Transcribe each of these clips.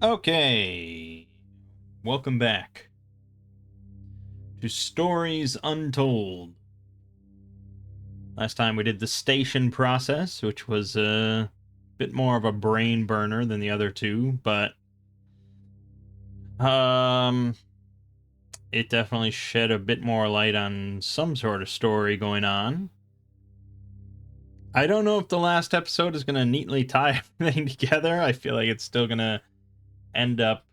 Okay, welcome back to Stories Untold. Last time we did the station process, which was a bit more of a brain burner than the other two, but it definitely shed a bit more light on some sort of story going on. I don't know if the last episode is going to neatly tie everything together. I feel like it's still going to end up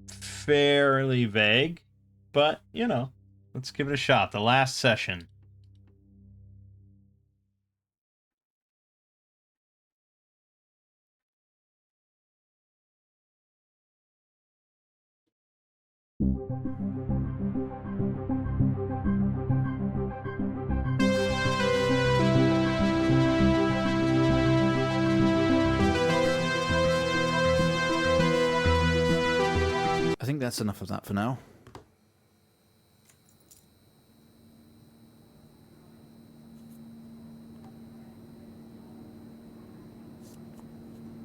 fairly vague, but you know, let's give it a shot. The last session. I think that's enough of that for now.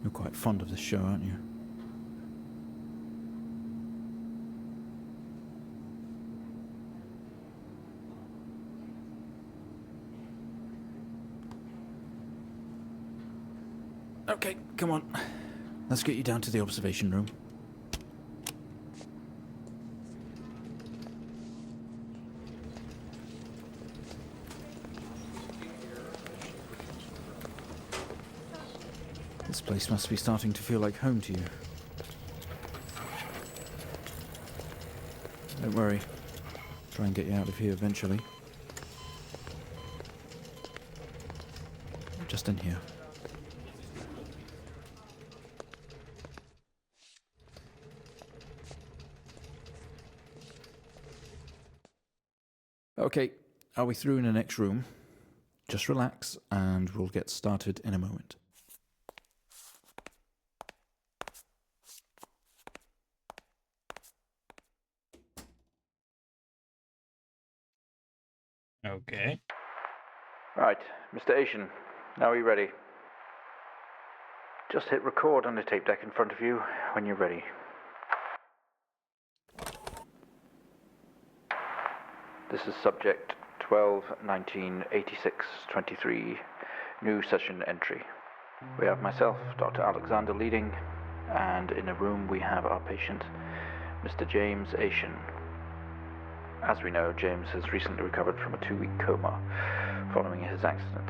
You're quite fond of this show, aren't you? Okay, come on. Let's get you down to the observation room. This place must be starting to feel like home to you. Don't worry. Try and get you out of here eventually. Just in here. Okay, are we through in the next room? Just relax and we'll get started in a moment. Okay. Right, Mr. Asian, now are you ready? Just hit record on the tape deck in front of you when you're ready. This is subject 12-19-86-23, new session entry. We have myself, Dr. Alexander, leading, and in a room we have our patient, Mr. James Asian. As we know, James has recently recovered from a 2-week coma following his accident.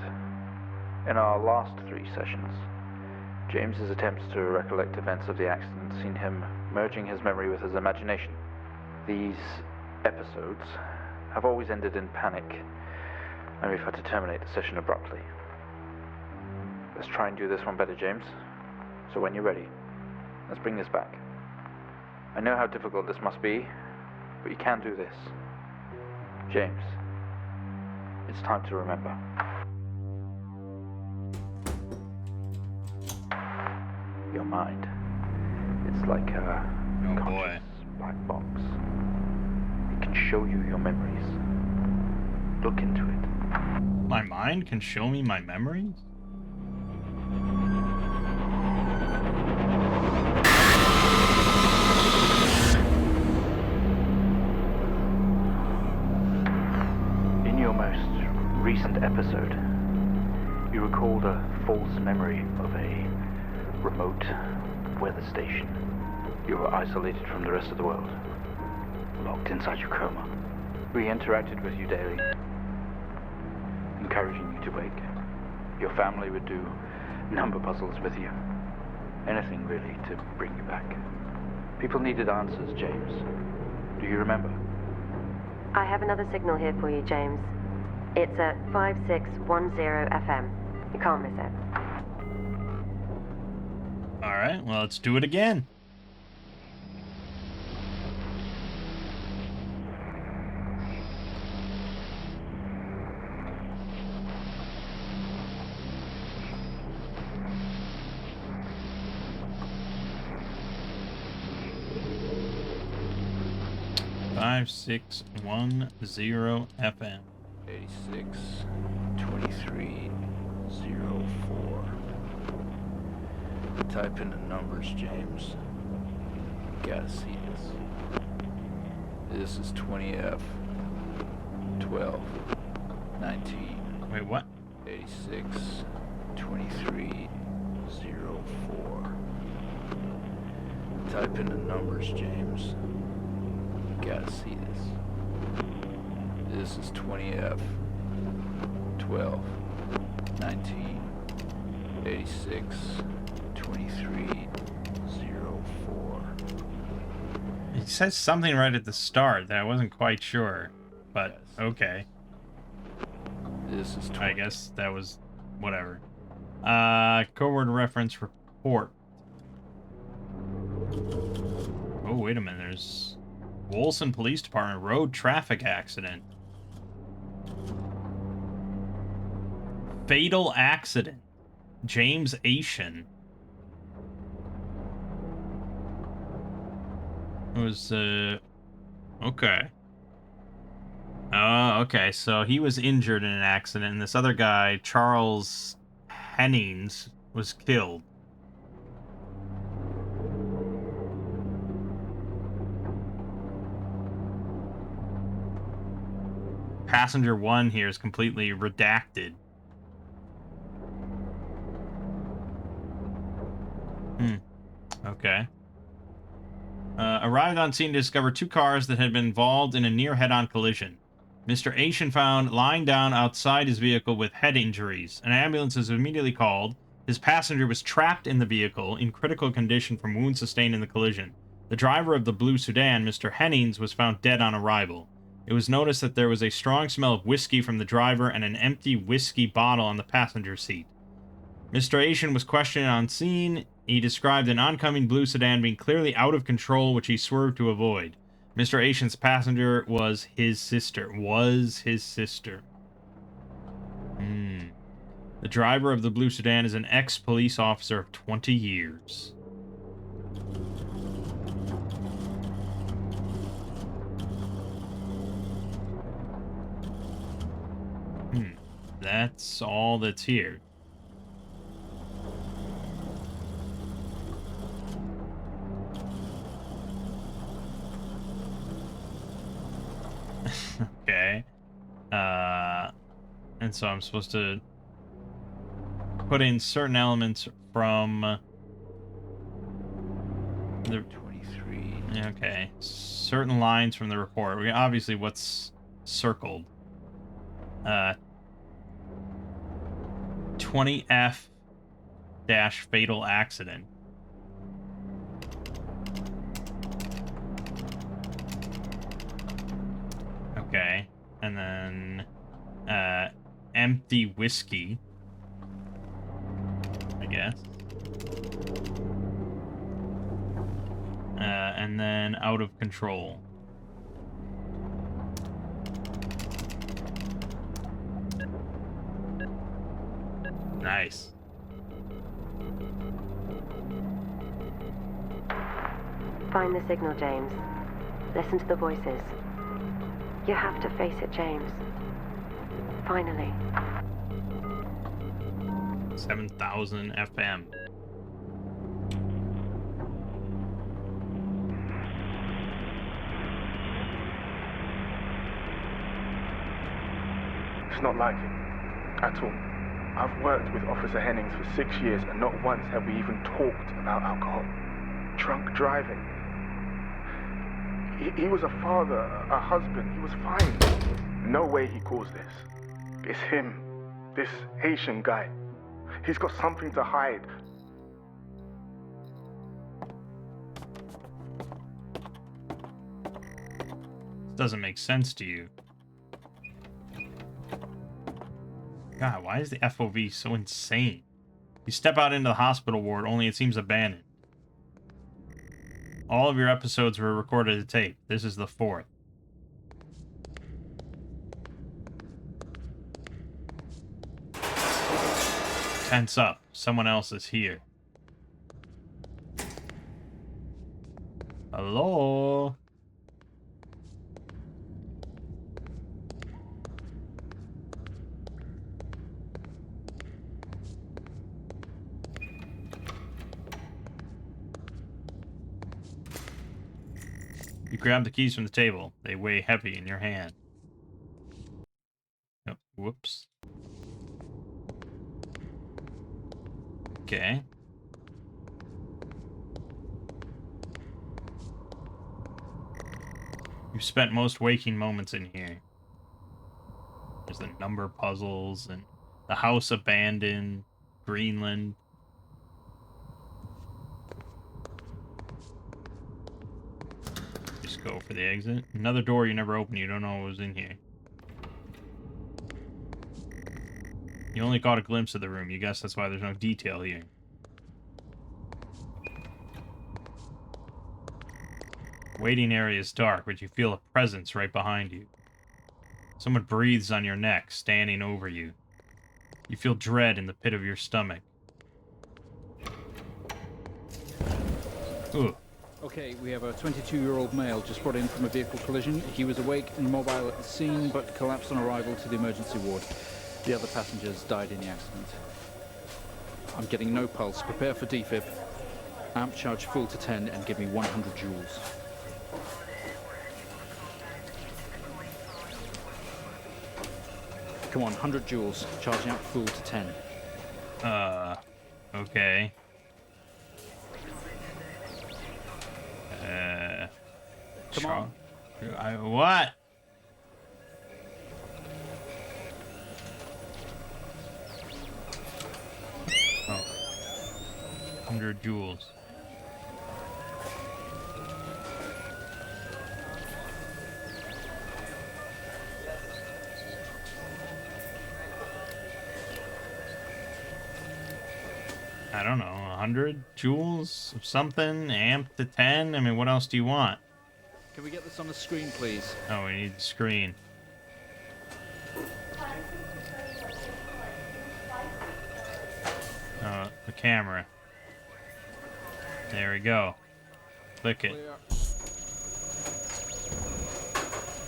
In our last 3 sessions, James's attempts to recollect events of the accident seen him merging his memory with his imagination. These episodes have always ended in panic, and we've had to terminate the session abruptly. Let's try and do this one better, James. So when you're ready, let's bring this back. I know how difficult this must be, but you can do this. James, it's time to remember. Your mind. It's like a conscious black box. It can show you your memories. Look into it. My mind can show me my memories? In your most recent episode, you recalled a false memory of a remote weather station. You were isolated from the rest of the world, locked inside your coma. We interacted with you daily, encouraging you to wake. Your family would do number puzzles with you. Anything really to bring you back. People needed answers, James. Do you remember? I have another signal here for you, James. It's at 5610 FM. You can't miss it. Alright, well, let's do it again. Five 5610 FM. 86-23-04. Type in the numbers, James. Gotta see this. This is 20F 12 19 Wait, what? 86 23 04. Type in the numbers, James. Gotta see this. This is 20F 12 19 86 23 04. He says something right at the start that I wasn't quite sure, but okay. This is I guess that was whatever. Code reference report. Oh, wait a minute. There's Wolson Police Department road traffic accident. Fatal accident. James Asian. It was, okay. Okay, so he was injured in an accident, and this other guy, Charles Hennings, was killed. Passenger 1 here is completely redacted. Okay. Arrived on scene to discover two cars that had been involved in a near head-on collision. Mr. Asian found lying down outside his vehicle with head injuries. An ambulance was immediately called. His passenger was trapped in the vehicle in critical condition from wounds sustained in the collision. The driver of the blue sedan, Mr. Hennings, was found dead on arrival. It was noticed that there was a strong smell of whiskey from the driver and an empty whiskey bottle on the passenger seat. Mr. Asian was questioned on scene. He described an oncoming blue sedan being clearly out of control, which he swerved to avoid. Mr. Asian's passenger was his sister. The driver of the blue sedan is an ex-police officer of 20 years. That's all that's here. Okay. And so I'm supposed to put in certain elements from the 23. Okay. Certain lines from the report. Obviously what's circled. 20F dash fatal accident. Okay. And then empty whiskey, I guess. And then out of control. Nice. Find the signal, James. Listen to the voices. You have to face it, James. Finally. 7,000 FM. It's not like him, at all. I've worked with Officer Hennings for 6 years, and not once have we even talked about alcohol. Drunk driving. He was a father, a husband. He was fine. No way he caused this. It's him, this Haitian guy. He's got something to hide. This doesn't make sense to you. God, why is the FOV so insane? You step out into the hospital ward, only it seems abandoned. All of your episodes were recorded to tape. This is the 4th. Tense up. Someone else is here. Hello? You grab the keys from the table. They weigh heavy in your hand. Oh, whoops. Okay. You've spent most waking moments in here. There's the number puzzles and the house abandoned, Greenland. Just go for the exit. Another door you never opened. You don't know what was in here. You only caught a glimpse of the room. You guess that's why there's no detail here. Waiting area is dark, but you feel a presence right behind you. Someone breathes on your neck, standing over you. You feel dread in the pit of your stomach. Ooh. Okay, we have a 22-year-old male just brought in from a vehicle collision. He was awake and mobile at the scene, but collapsed on arrival to the emergency ward. The other passengers died in the accident. I'm getting no pulse. Prepare for defib. Amp charge full to 10 and give me 100 joules. Come on, 100 joules. Charging up full to 10. Okay. Come on. What? Oh. 100 joules. I don't know, 100 joules of something, amp to 10? I mean, what else do you want? Can we get this on the screen, please? Oh, we need the screen. The camera. There we go. Click it.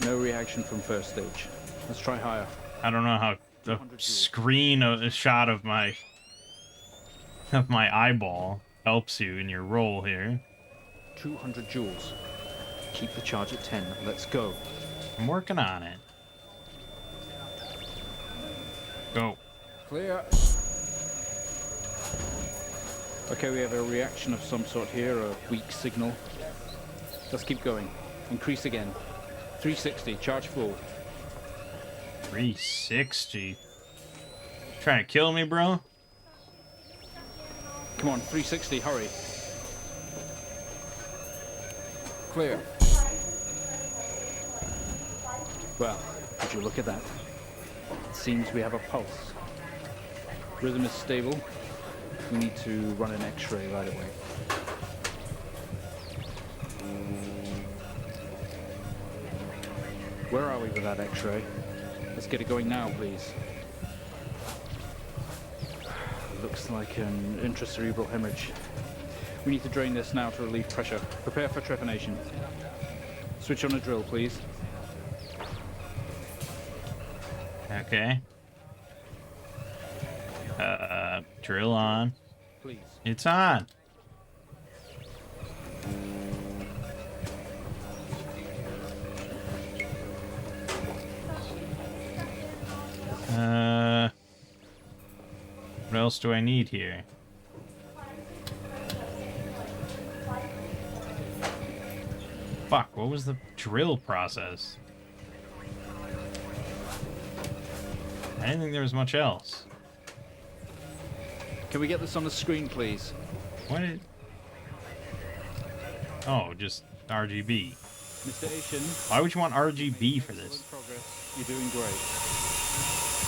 No reaction from first stage. Let's try higher. I don't know how the screen of a shot of my eyeball helps you in your role here. 200 joules. Keep the charge at 10. Let's go. I'm working on it. Go. Clear. Okay, we have a reaction of some sort here, a weak signal. Let's keep going. Increase again. 360, charge full. 360? Trying to kill me, bro? Come on, 360, hurry. Clear. Well, would you look at that? It seems we have a pulse. Rhythm is stable. We need to run an X-ray right away. Where are we with that X-ray? Let's get it going now, please. Looks like an intracerebral hemorrhage. We need to drain this now to relieve pressure. Prepare for trepanation. Switch on a drill, please. Okay. Drill on. Please. It's on. What else do I need here? Fuck, what was the drill process? I didn't think there was much else. Can we get this on the screen, please? What did... Oh, just RGB. Mr. Asian. Why would you want RGB for this? Progress. You're doing great.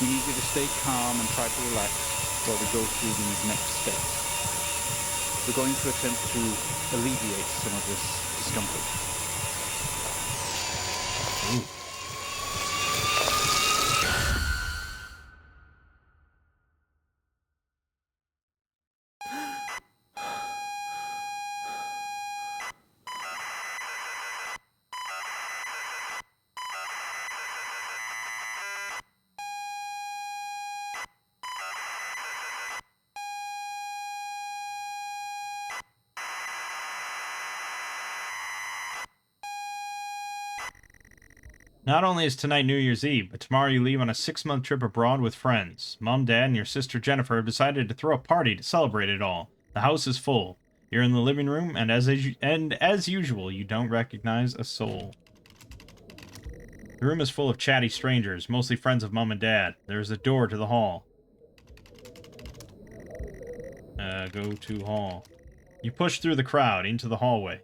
We need you to stay calm and try to relax while we go through these next steps. We're going to attempt to alleviate some of this discomfort. Ooh. Not only is tonight New Year's Eve, but tomorrow you leave on a 6-month trip abroad with friends. Mom, Dad, and your sister Jennifer have decided to throw a party to celebrate it all. The house is full. You're in the living room, and as usual, you don't recognize a soul. The room is full of chatty strangers, mostly friends of Mom and Dad. There is a door to the hall. Go to hall. You push through the crowd into the hallway.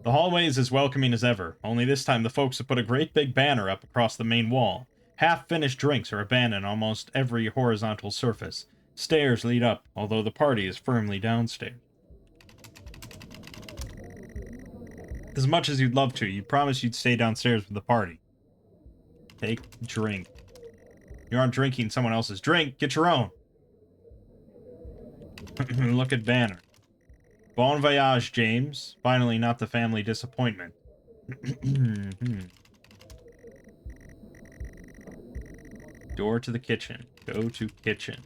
The hallway is as welcoming as ever, only this time the folks have put a great big banner up across the main wall. Half-finished drinks are abandoned on almost every horizontal surface. Stairs lead up, although the party is firmly downstairs. As much as you'd love to, you'd promise you'd stay downstairs with the party. Take a drink. You aren't drinking someone else's drink, get your own. Look at banner. Bon voyage, James. Finally, not the family disappointment. Door to the kitchen. Go to kitchen.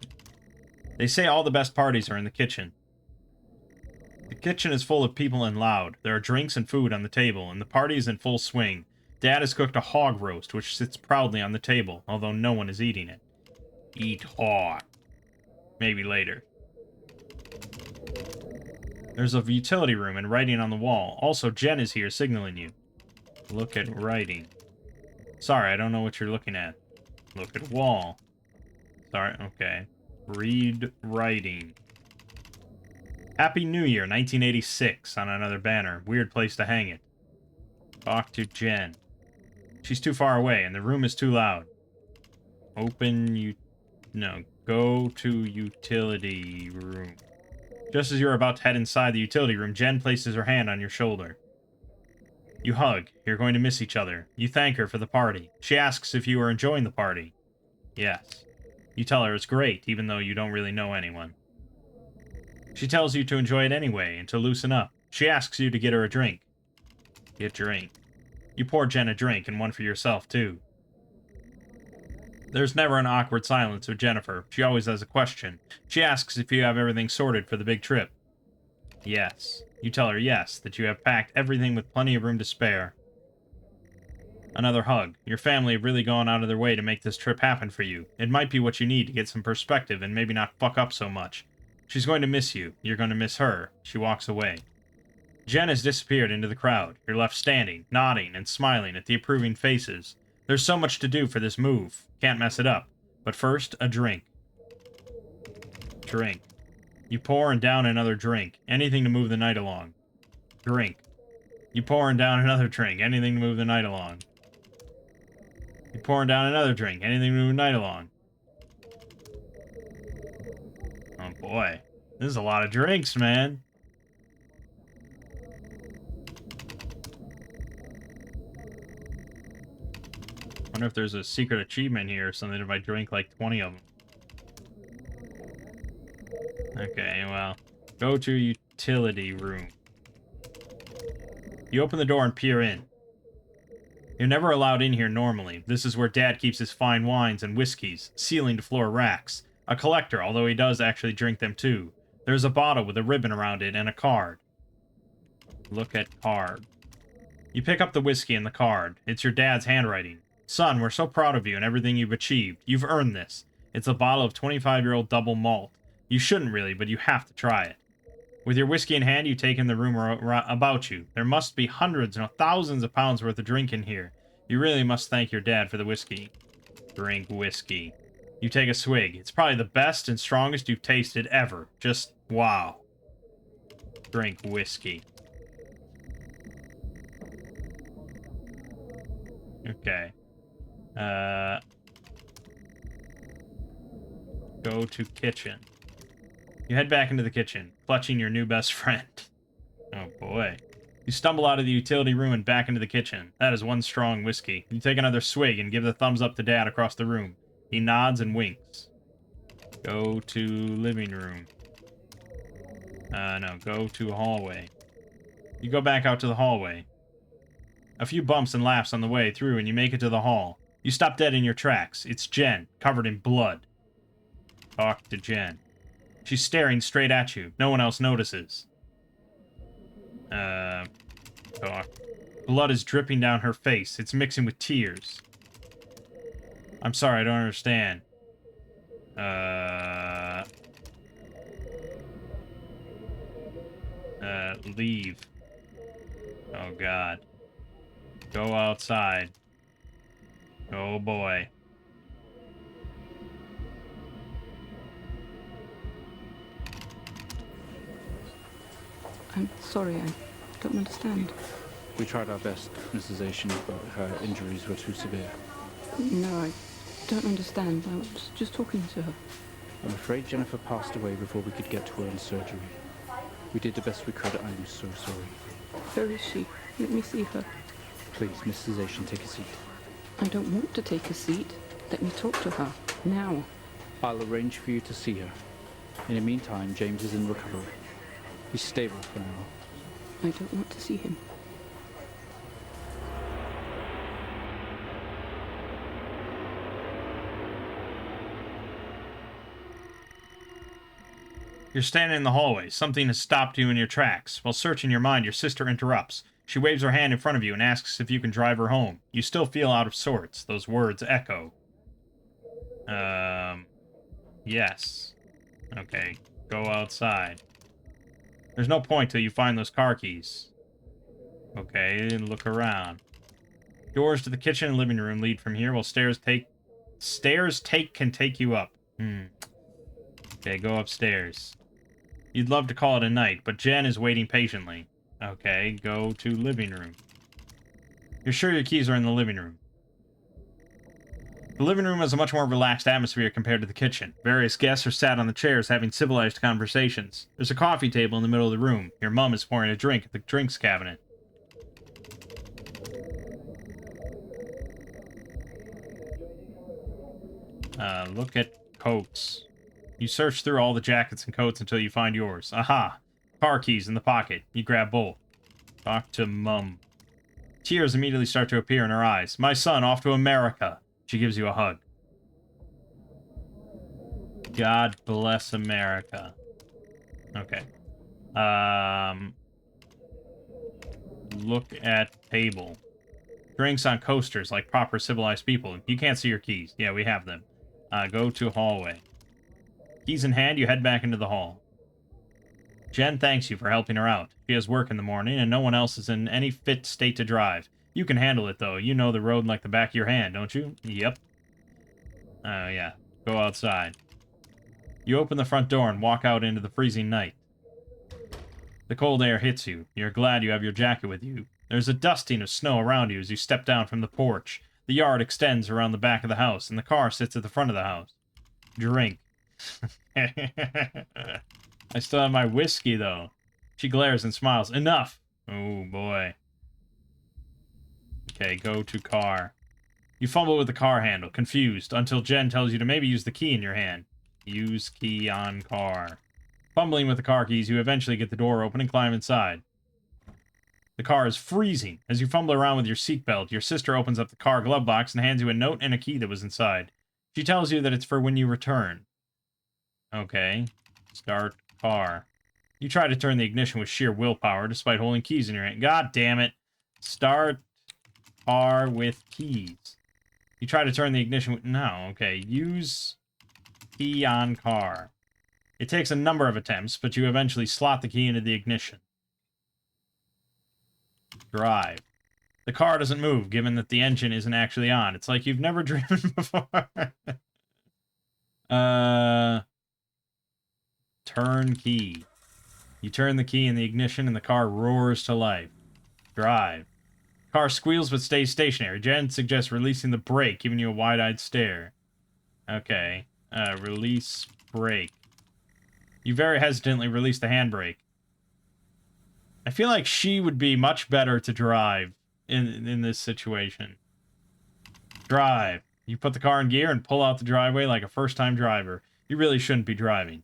They say all the best parties are in the kitchen. The kitchen is full of people and loud. There are drinks and food on the table, and the party is in full swing. Dad has cooked a hog roast, which sits proudly on the table, although no one is eating it. Eat hog. Maybe later. There's a utility room and writing on the wall. Also, Jen is here signaling you. Look at writing. Sorry, I don't know what you're looking at. Look at wall. Sorry, okay. Read writing. Happy New Year, 1986, on another banner. Weird place to hang it. Talk to Jen. She's too far away, and the room is too loud. Go to utility room. Just as you're about to head inside the utility room, Jen places her hand on your shoulder. You hug. You're going to miss each other. You thank her for the party. She asks if you are enjoying the party. Yes. You tell her it's great, even though you don't really know anyone. She tells you to enjoy it anyway, and to loosen up. She asks you to get her a drink. Get drink. You pour Jen a drink, and one for yourself, too. There's never an awkward silence with Jennifer. She always has a question. She asks if you have everything sorted for the big trip. Yes. You tell her yes, that you have packed everything with plenty of room to spare. Another hug. Your family have really gone out of their way to make this trip happen for you. It might be what you need to get some perspective and maybe not fuck up so much. She's going to miss you. You're going to miss her. She walks away. Jen has disappeared into the crowd. You're left standing, nodding, and smiling at the approving faces. There's so much to do for this move. Can't mess it up. But first, a drink. Drink. You pour and down another drink. Anything to move the night along. Drink. You pour and down another drink. Anything to move the night along. You pour and down another drink. Anything to move the night along. Oh boy. This is a lot of drinks, man. Wonder if there's a secret achievement here or something if I drink like 20 of them. Okay, well, go to utility room. You open the door and peer in. You're never allowed in here normally. This is where Dad keeps his fine wines and whiskeys, ceiling-to-floor racks. A collector, although he does actually drink them too. There's a bottle with a ribbon around it and a card. Look at card. You pick up the whiskey and the card. It's your dad's handwriting. Son, we're so proud of you and everything you've achieved. You've earned this. It's a bottle of 25-year-old double malt. You shouldn't really, but you have to try it. With your whiskey in hand, you take in the room about you. There must be hundreds, no, thousands of pounds worth of drink in here. You really must thank your dad for the whiskey. Drink whiskey. You take a swig. It's probably the best and strongest you've tasted ever. Just wow. Drink whiskey. Okay. Go to kitchen. You head back into the kitchen, clutching your new best friend. Oh boy. You stumble out of the utility room and back into the kitchen. That is one strong whiskey. You take another swig and give the thumbs up to Dad across the room. He nods and winks. Go to living room. No, go to hallway. You go back out to the hallway. A few bumps and laughs on the way through and you make it to the hall. You stop dead in your tracks. It's Jen, covered in blood. Talk to Jen. She's staring straight at you. No one else notices. Talk Blood is dripping down her face. It's mixing with tears. I'm sorry, I don't understand. Leave. Oh, God. Go outside. Oh, boy. I'm sorry, I don't understand. We tried our best, Mrs. Asian, but her injuries were too severe. No, I don't understand. I was just talking to her. I'm afraid Jennifer passed away before we could get to her in surgery. We did the best we could. I'm so sorry. Where is she? Let me see her. Please, Mrs. Asian, take a seat. I don't want to take a seat. Let me talk to her. Now. I'll arrange for you to see her. In the meantime, James is in recovery. He's stable for now. I don't want to see him. You're standing in the hallway. Something has stopped you in your tracks. While searching your mind, your sister interrupts. She waves her hand in front of you and asks if you can drive her home. You still feel out of sorts. Those words echo. Yes. Okay, go outside. There's no point till you find those car keys. Okay, look around. Doors to the kitchen and living room lead from here, while stairs can take you up. Okay, go upstairs. You'd love to call it a night, but Jen is waiting patiently. Okay, go to living room. You're sure your keys are in the living room. The living room has a much more relaxed atmosphere compared to the kitchen. Various guests are sat on the chairs having civilized conversations. There's a coffee table in the middle of the room. Your mum is pouring a drink at the drinks cabinet. Look at coats. You search through all the jackets and coats until you find yours. Aha! Car keys in the pocket. You grab both. Talk to Mum. Tears immediately start to appear in her eyes. My son, off to America. She gives you a hug. God bless America. Okay. Look at table. Drinks on coasters like proper civilized people. You can't see your keys. Yeah, we have them. Go to hallway. Keys in hand, you head back into the hall. Jen thanks you for helping her out. She has work in the morning, and no one else is in any fit state to drive. You can handle it, though. You know the road like the back of your hand, don't you? Yep. Oh, yeah. Go outside. You open the front door and walk out into the freezing night. The cold air hits you. You're glad you have your jacket with you. There's a dusting of snow around you as you step down from the porch. The yard extends around the back of the house, and the car sits at the front of the house. Drink. I still have my whiskey, though. She glares and smiles. Enough! Oh, boy. Okay, go to car. You fumble with the car handle, confused, until Jen tells you to maybe use the key in your hand. Use key on car. Fumbling with the car keys, you eventually get the door open and climb inside. The car is freezing. As you fumble around with your seatbelt, your sister opens up the car glove box and hands you a note and a key that was inside. She tells you that it's for when you return. Okay. Start car. You try to turn the ignition with sheer willpower despite holding keys in your hand. God damn it. Start car with keys. You try to turn the ignition with... No, okay. Use key on car. It takes a number of attempts, but you eventually slot the key into the ignition. Drive. The car doesn't move, given that the engine isn't actually on. It's like you've never driven before. Turn key. You turn the key in the ignition and the car roars to life. Drive. Car squeals but stays stationary. Jen suggests releasing the brake, giving you a wide-eyed stare. Okay. Release brake. You very hesitantly release the handbrake. I feel like she would be much better to drive in this situation. Drive. You put the car in gear and pull out the driveway like a first-time driver. You really shouldn't be driving.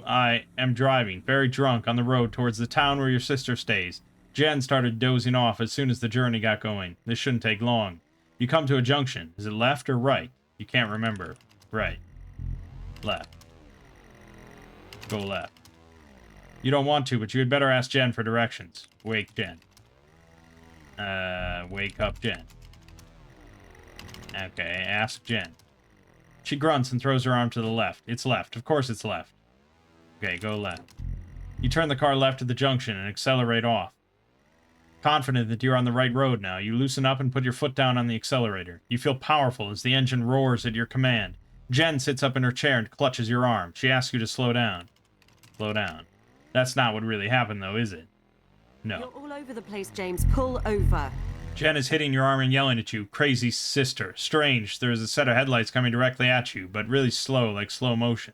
I am driving, very drunk, on the road towards the town where your sister stays. Jen started dozing off as soon as the journey got going. This shouldn't take long. You come to a junction. Is it left or right? You can't remember. Right. Left. Go left. You don't want to, but you had better ask Jen for directions. Wake Jen. Wake up Jen. Okay, ask Jen. She grunts and throws her arm to the left. It's left. Of course it's left. Okay, go left. You turn the car left at the junction and accelerate off. Confident that you're on the right road now, you loosen up and put your foot down on the accelerator. You feel powerful as the engine roars at your command. Jen sits up in her chair and clutches your arm. She asks you to slow down. Slow down. That's not what really happened, though, is it? No. You're all over the place, James. Pull over. Jen is hitting your arm and yelling at you. Crazy sister. Strange, there is a set of headlights coming directly at you, but really slow, like slow motion.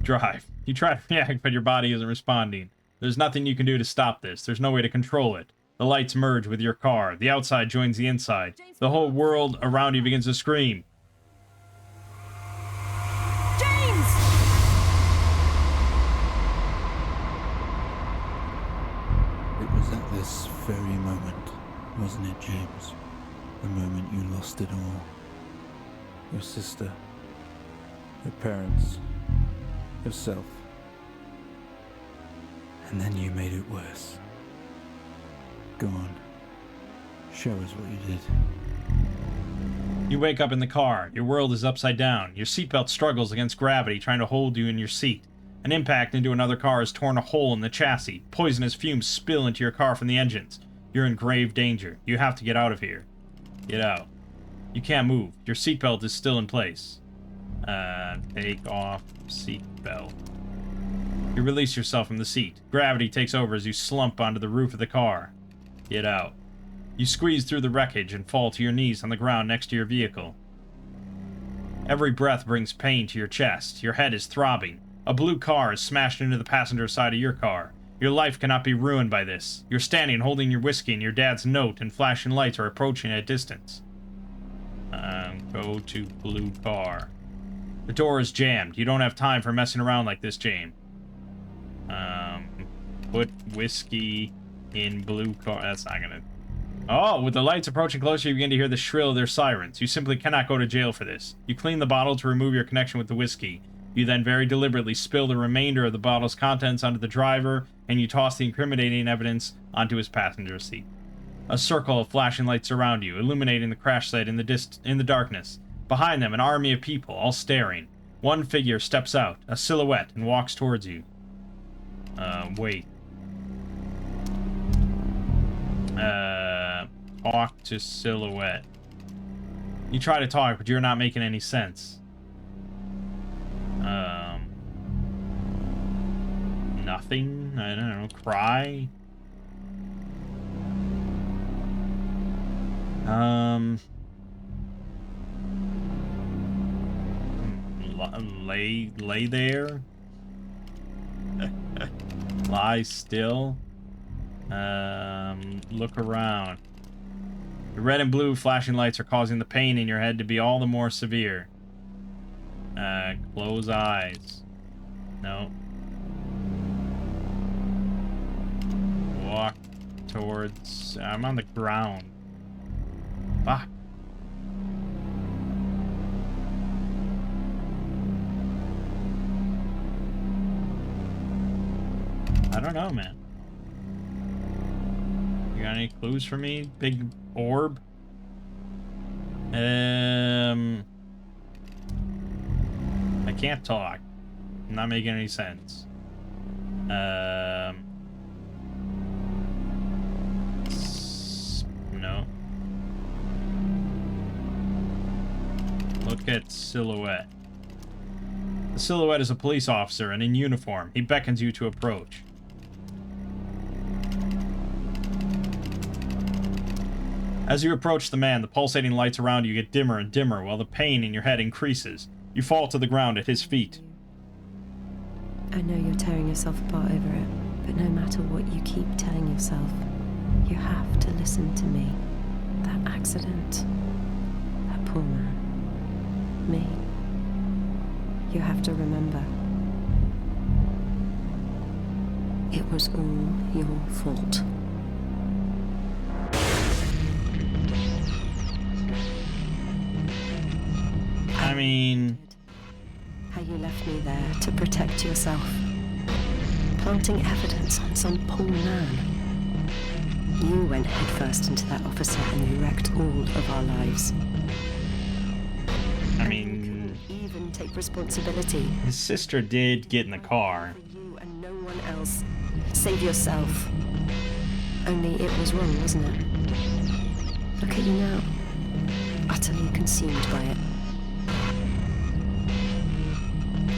Drive. You try to react, but your body isn't responding. There's nothing you can do to stop this. There's no way to control it. The lights merge with your car. The outside joins the inside. The whole world around you begins to scream. James! It was at this very moment, wasn't it, James? The moment you lost it all. Your sister, your parents, yourself. And then you made it worse. Go on. Show us what you did. You wake up in the car. Your world is upside down. Your seatbelt struggles against gravity, trying to hold you in your seat. An impact into another car has torn a hole in the chassis. Poisonous fumes spill into your car from the engines. You're in grave danger. You have to get out of here. Get out. You can't move. Your seatbelt is still in place. Take off seatbelt. You release yourself from the seat. Gravity takes over as you slump onto the roof of the car. Get out. You squeeze through the wreckage and fall to your knees on the ground next to your vehicle. Every breath brings pain to your chest. Your head is throbbing. A blue car is smashed into the passenger side of your car. Your life cannot be ruined by this. You're standing holding your whiskey and your dad's note, and flashing lights are approaching at a distance. Go to blue car. The door is jammed. You don't have time for messing around like this, James. Put whiskey in blue car. That's not gonna... Oh, with the lights approaching closer, you begin to hear the shrill of their sirens. You simply cannot go to jail for this. You clean the bottle to remove your connection with the whiskey. You then very deliberately spill the remainder of the bottle's contents onto the driver, and you toss the incriminating evidence onto his passenger seat. A circle of flashing lights surround you, illuminating the crash site in the darkness. Behind them, an army of people, all staring. One figure steps out, a silhouette, and walks towards you. Wait. Talk to silhouette. You try to talk, but you're not making any sense. Nothing? I don't know. Cry? Lay there? Lie still? Look around. The red and blue flashing lights are causing the pain in your head to be all the more severe. Close eyes. No. Walk towards... I'm on the ground. Fuck. I don't know, man. You got any clues for me? Big orb? I can't talk. I'm not making any sense. No. Look at silhouette. The silhouette is a police officer and in uniform. He beckons you to approach. As you approach the man, the pulsating lights around you get dimmer and dimmer while the pain in your head increases. You fall to the ground at his feet. I know you're tearing yourself apart over it, but no matter what you keep telling yourself, you have to listen to me. That accident, that poor man, me. You have to remember. It was all your fault. I mean... How you left me there to protect yourself. Planting evidence on some poor man. You went headfirst into that officer and you wrecked all of our lives. I And mean, you couldn't even take responsibility. his sister did get in the car. For you and no one else. Save yourself. Only it was wrong, wasn't it? Look at you now. Utterly consumed by it.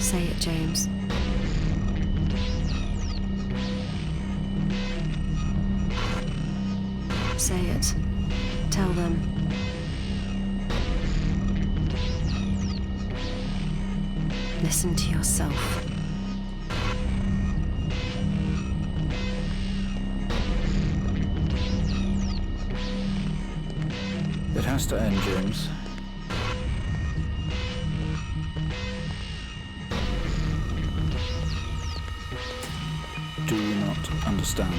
Say it, James. Say it. Tell them. Listen to yourself. It has to end, James. Do you not understand?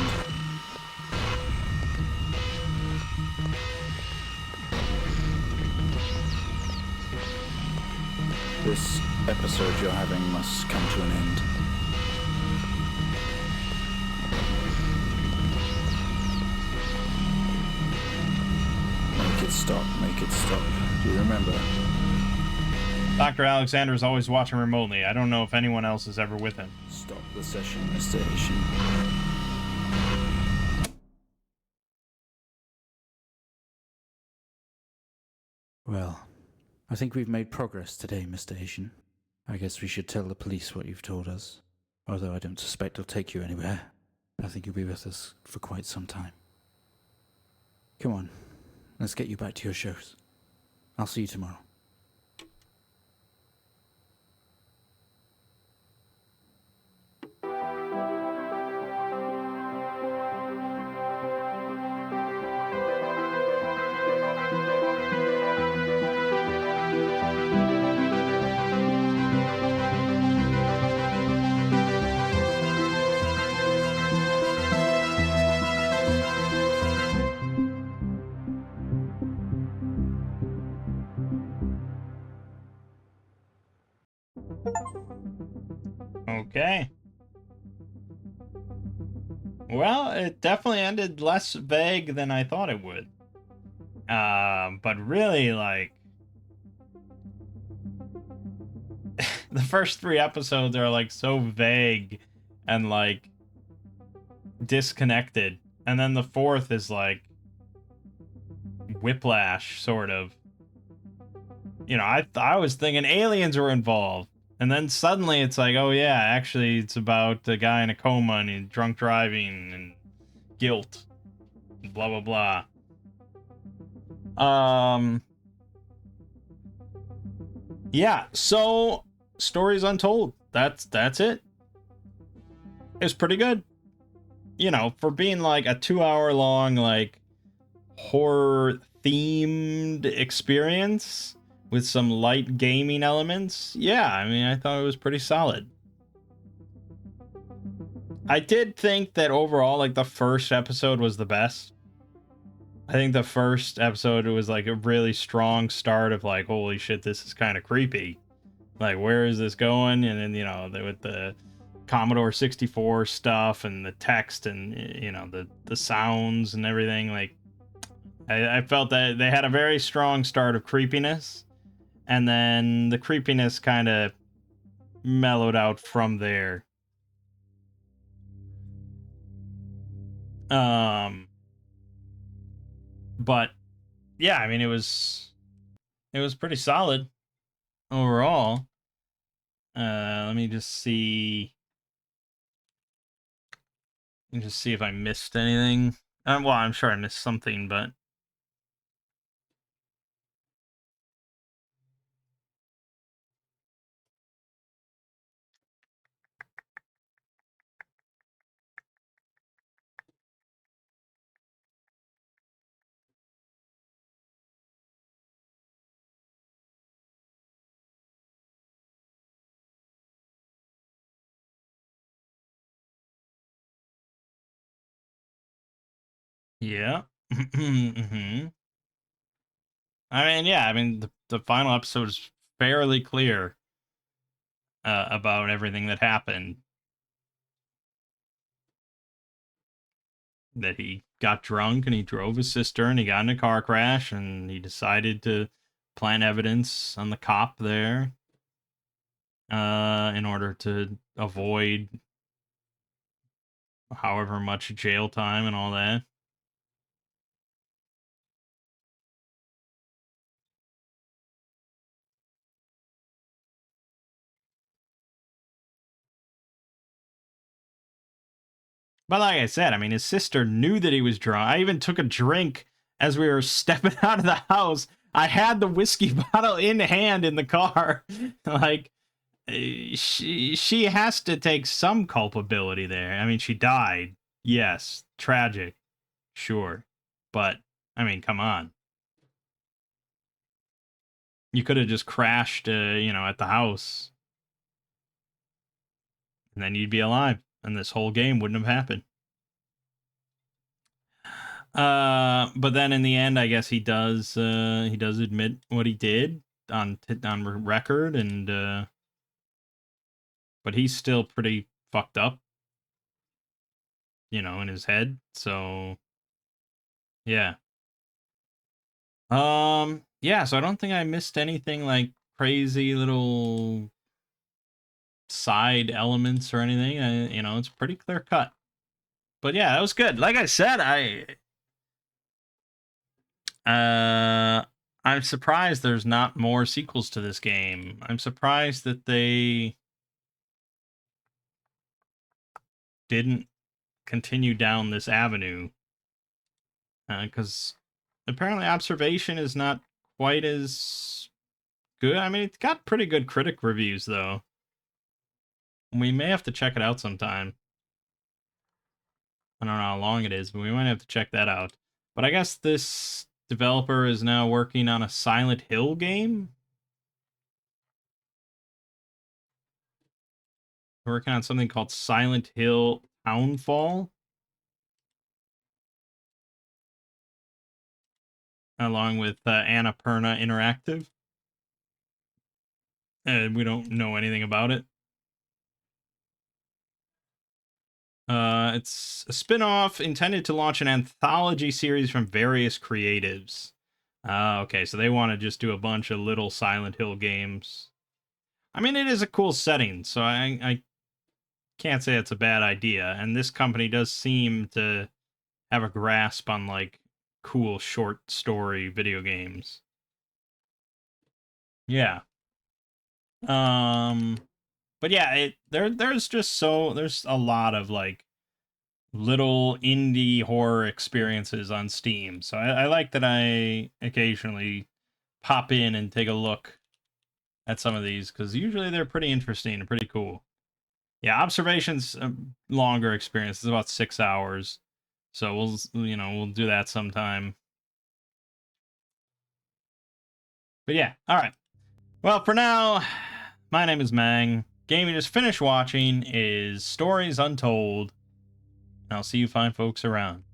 This episode you're having must come to an end. Make it stop, make it stop. Do you remember? Dr. Alexander is always watching remotely. I don't know if anyone else is ever with him. Stop the session, Mr. Asian. Well, I think we've made progress today, Mr. Asian. I guess we should tell the police what you've told us. Although I don't suspect they'll take you anywhere. I think you'll be with us for quite some time. Come on, let's get you back to your shows. I'll see you tomorrow. Okay. Well, it definitely ended less vague than I thought it would. But really, like, the first 3 episodes are, like, so vague and, like, disconnected. And then the 4th is, like, whiplash, sort of. You know, I was thinking aliens were involved. And then suddenly it's like, oh yeah, actually it's about a guy in a coma and drunk driving and guilt. Blah, blah, blah. Yeah, so Stories Untold. That's it. It's pretty good. You know, for being like a 2-hour long, like, horror themed experience with some light gaming elements. Yeah, I mean, I thought it was pretty solid. I did think that overall, like, the first episode was the best. I think the first episode was like a really strong start of like, holy shit, this is kind of creepy. Like, where is this going? And then, you know, with the Commodore 64 stuff and the text and, you know, the sounds and everything, like, I felt that they had a very strong start of creepiness, and then the creepiness kind of mellowed out from there. But yeah, I mean, it was pretty solid overall. Let me just see. Let me just see if I missed anything. Well, I'm sure I missed something, but yeah. Mm-hmm. I mean, yeah, I mean, the final episode is fairly clear about everything that happened. that he got drunk and he drove his sister and he got in a car crash and he decided to plant evidence on the cop there in order to avoid however much jail time and all that. But like I said, I mean, his sister knew that he was drunk. I even took a drink as we were stepping out of the house. I had the whiskey bottle in hand in the car. Like, she has to take some culpability there. I mean, she died. Yes, tragic. Sure. But, I mean, come on. You could have just crashed, at the house. And then you'd be alive. And this whole game wouldn't have happened. But then in the end, I guess he does admit what he did on record, and but he's still pretty fucked up, in his head. So yeah. Yeah, so I don't think I missed anything like crazy little side elements or anything. It's pretty clear cut. But yeah, that was good. Like I said, I'm surprised there's not more sequels to this game. I'm surprised that they didn't continue down this avenue. Because apparently Observation is not quite as good. I mean, it's got pretty good critic reviews, though. We may have to check it out sometime. I don't know how long it is, but we might have to check that out. But I guess this developer is now working on a Silent Hill game. Working on something called Silent Hill Townfall. Along with Annapurna Interactive. And we don't know anything about it. It's a spin-off intended to launch an anthology series from various creatives. Okay, so they want to just do a bunch of little Silent Hill games. I mean, it is a cool setting, so I can't say it's a bad idea. And this company does seem to have a grasp on, like, cool short story video games. Yeah. But yeah, there's a lot of, like, little indie horror experiences on Steam. So I like that I occasionally pop in and take a look at some of these, because usually they're pretty interesting and pretty cool. Yeah, Observation's a longer experience. It's about 6 hours. So we'll do that sometime. But yeah, all right. Well, for now, my name is Mangg. Game you just finished watching is Stories Untold. And I'll see you fine folks around.